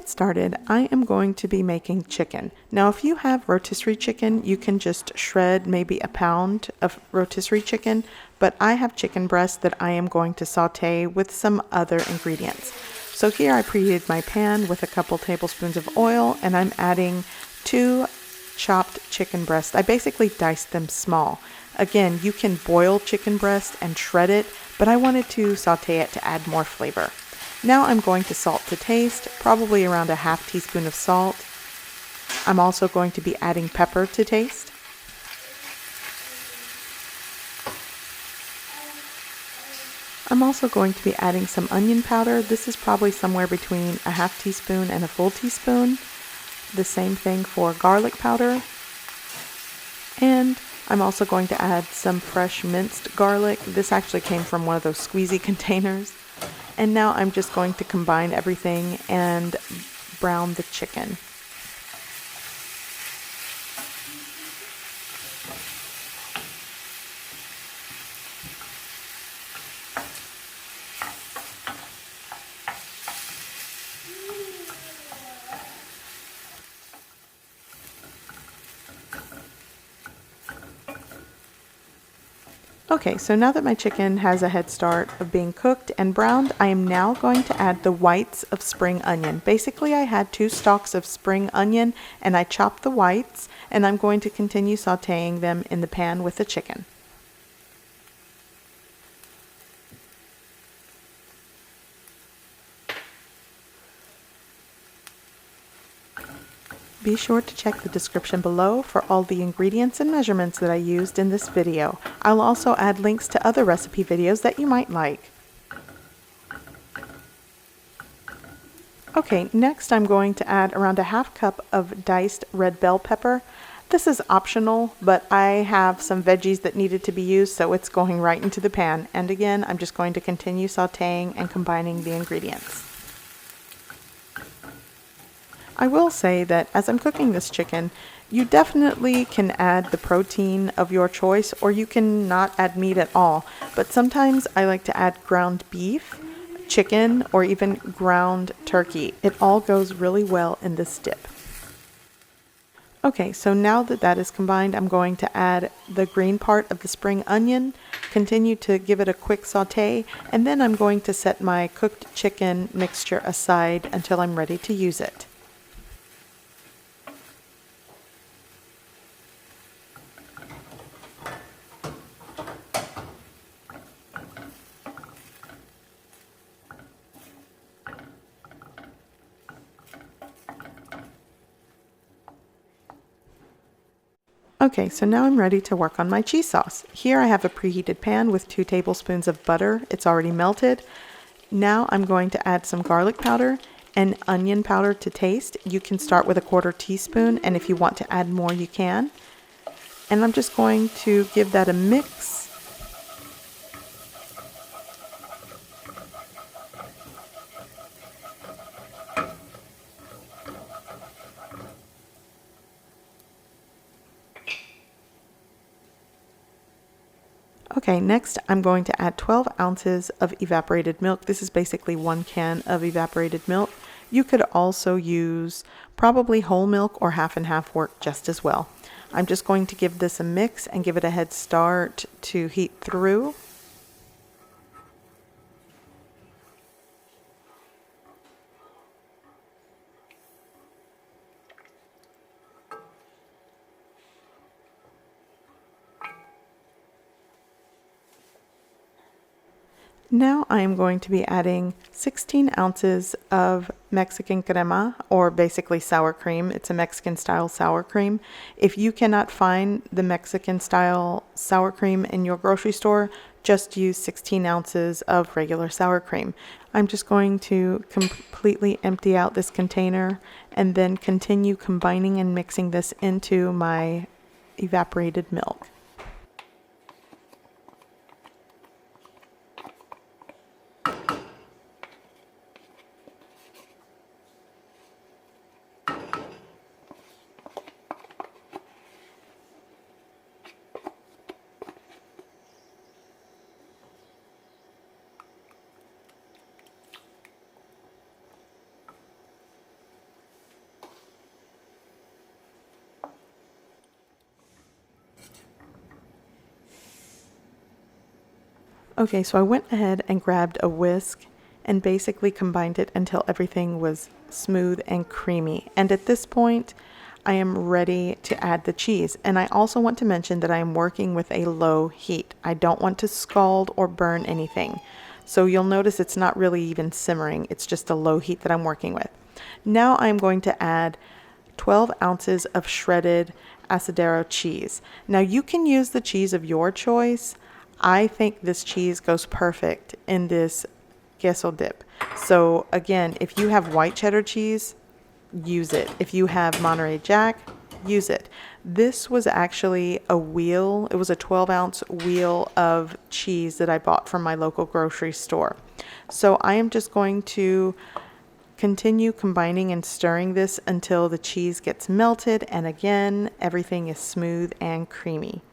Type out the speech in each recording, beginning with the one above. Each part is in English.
get started, I am going to be making chicken. Now, if you have rotisserie chicken, you can just shred maybe a pound of rotisserie chicken, but I have chicken breast that I am going to saute with some other ingredients. So here I preheated my pan with a couple tablespoons of oil, and I'm adding 2 chopped chicken breasts. I basically diced them small. Again, you can boil chicken breast and shred it, but I wanted to saute it to add more flavor. Now I'm going to salt to taste, probably around a half teaspoon of salt. I'm also going to be adding pepper to taste. I'm also going to be adding some onion powder. This is probably somewhere between a half teaspoon and a full teaspoon. The same thing for garlic powder. And I'm also going to add some fresh minced garlic. This actually came from one of those squeezy containers. And now I'm just going to combine everything and brown the chicken. Okay, so now that my chicken has a head start of being cooked and browned, I am now going to add the whites of spring onion. Basically, I had 2 stalks of spring onion and I chopped the whites, and I'm going to continue sauteing them in the pan with the chicken. Be sure to check the description below for all the ingredients and measurements that I used in this video. I'll also add links to other recipe videos that you might like. Okay, next I'm going to add around a half cup of diced red bell pepper. This is optional, but I have some veggies that needed to be used, so it's going right into the pan. And again, I'm just going to continue sauteing and combining the ingredients. I will say that as I'm cooking this chicken, you definitely can add the protein of your choice, or you can not add meat at all. But sometimes I like to add ground beef, chicken, or even ground turkey. It all goes really well in this dip. Okay, so now that that is combined, I'm going to add the green part of the spring onion, continue to give it a quick saute, and then I'm going to set my cooked chicken mixture aside until I'm ready to use it. Okay, so now I'm ready to work on my cheese sauce. Here I have a preheated pan with 2 tablespoons of butter. It's already melted. Now I'm going to add some garlic powder and onion powder to taste. You can start with a 1/4 teaspoon, and if you want to add more, you can. And I'm just going to give that a mix. Okay, next I'm going to add 12 ounces of evaporated milk. This is basically 1 can of evaporated milk. You could also use probably whole milk, or half and half work just as well. I'm just going to give this a mix and give it a head start to heat through. Now I am going to be adding 16 ounces of Mexican crema, or basically sour cream. It's a Mexican style sour cream. If you cannot find the Mexican style sour cream in your grocery store, just use 16 ounces of regular sour cream. I'm just going to completely empty out this container and then continue combining and mixing this into my evaporated milk. Okay, so I went ahead and grabbed a whisk and basically combined it until everything was smooth and creamy. And at this point, I am ready to add the cheese. And I also want to mention that I am working with a low heat. I don't want to scald or burn anything. So you'll notice it's not really even simmering. It's just a low heat that I'm working with. Now I'm going to add 12 ounces of shredded Asadero cheese. Now you can use the cheese of your choice. I think this cheese goes perfect in this queso dip. So again, if you have white cheddar cheese, use it. If you have Monterey Jack, use it. This was actually a wheel. It was a 12-ounce wheel of cheese that I bought from my local grocery store. So I am just going to continue combining and stirring this until the cheese gets melted, and again, everything is smooth and creamy.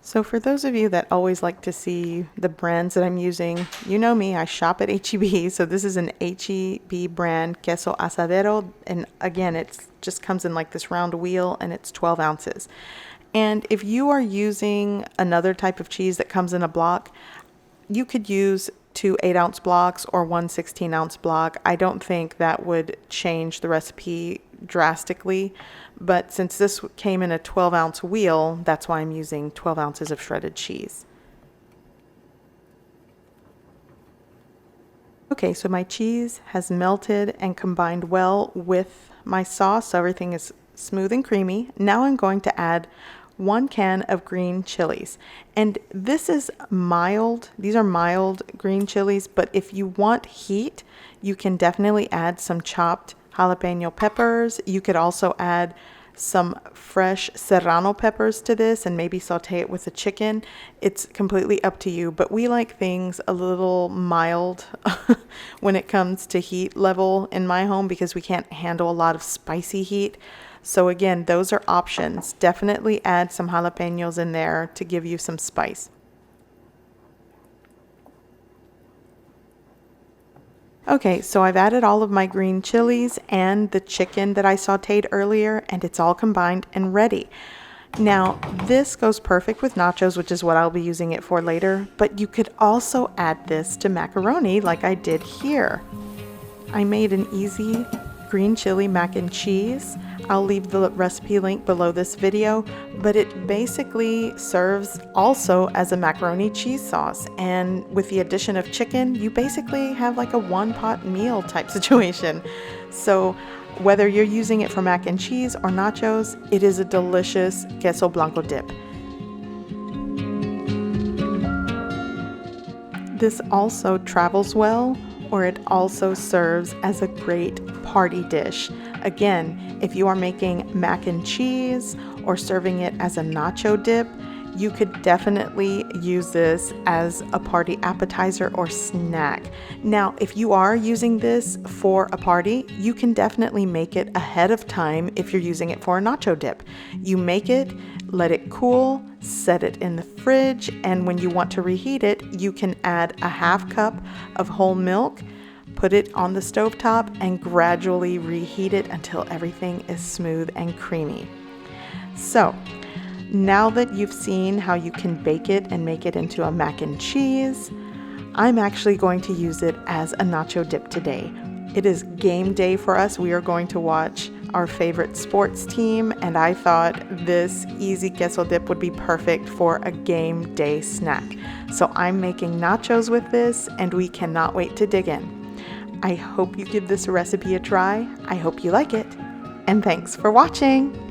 So for those of you that always like to see the brands that I'm using, you know me, I shop at H-E-B. So this is an H-E-B brand queso Asadero. And again, it just comes in like this round wheel and it's 12 ounces. And if you are using another type of cheese that comes in a block, you could use 2 8-ounce blocks or 1 16-ounce block. I don't think that would change the recipe drastically, but since this came in a 12-ounce wheel, that's why I'm using 12 ounces of shredded cheese. Okay, so my cheese has melted and combined well with my sauce, so everything is smooth and creamy. Now I'm going to add 1 can of green chilies, and this is mild. These are mild green chilies, but if you want heat, you can definitely add some chopped jalapeno peppers. You could also add some fresh serrano peppers to this and maybe saute it with the chicken. It's completely up to you, but we like things a little mild when it comes to heat level in my home because we can't handle a lot of spicy heat. So again, those are options. Definitely add some jalapeños in there to give you some spice. Okay, so I've added all of my green chilies and the chicken that I sauteed earlier, and it's all combined and ready. Now, this goes perfect with nachos, which is what I'll be using it for later, but you could also add this to macaroni like I did here. I made an easy green chili mac and cheese. I'll leave the recipe link below this video, but it basically serves also as a macaroni cheese sauce. And with the addition of chicken, you basically have like a one-pot meal type situation. So whether you're using it for mac and cheese or nachos, it is a delicious queso blanco dip. This also travels well, or it also serves as a great party dish. Again, if you are making mac and cheese or serving it as a nacho dip, you could definitely use this as a party appetizer or snack. Now, if you are using this for a party, you can definitely make it ahead of time if you're using it for a nacho dip. You make it, let it cool, set it in the fridge, and when you want to reheat it, you can add a half cup of whole milk, put it on the stovetop, and gradually reheat it until everything is smooth and creamy. So, now that you've seen how you can bake it and make it into a mac and cheese, I'm actually going to use it as a nacho dip today. It is game day for us. We are going to watch our favorite sports team, and I thought this easy queso dip would be perfect for a game day snack. So I'm making nachos with this, and we cannot wait to dig in. I hope you give this recipe a try. I hope you like it, and thanks for watching.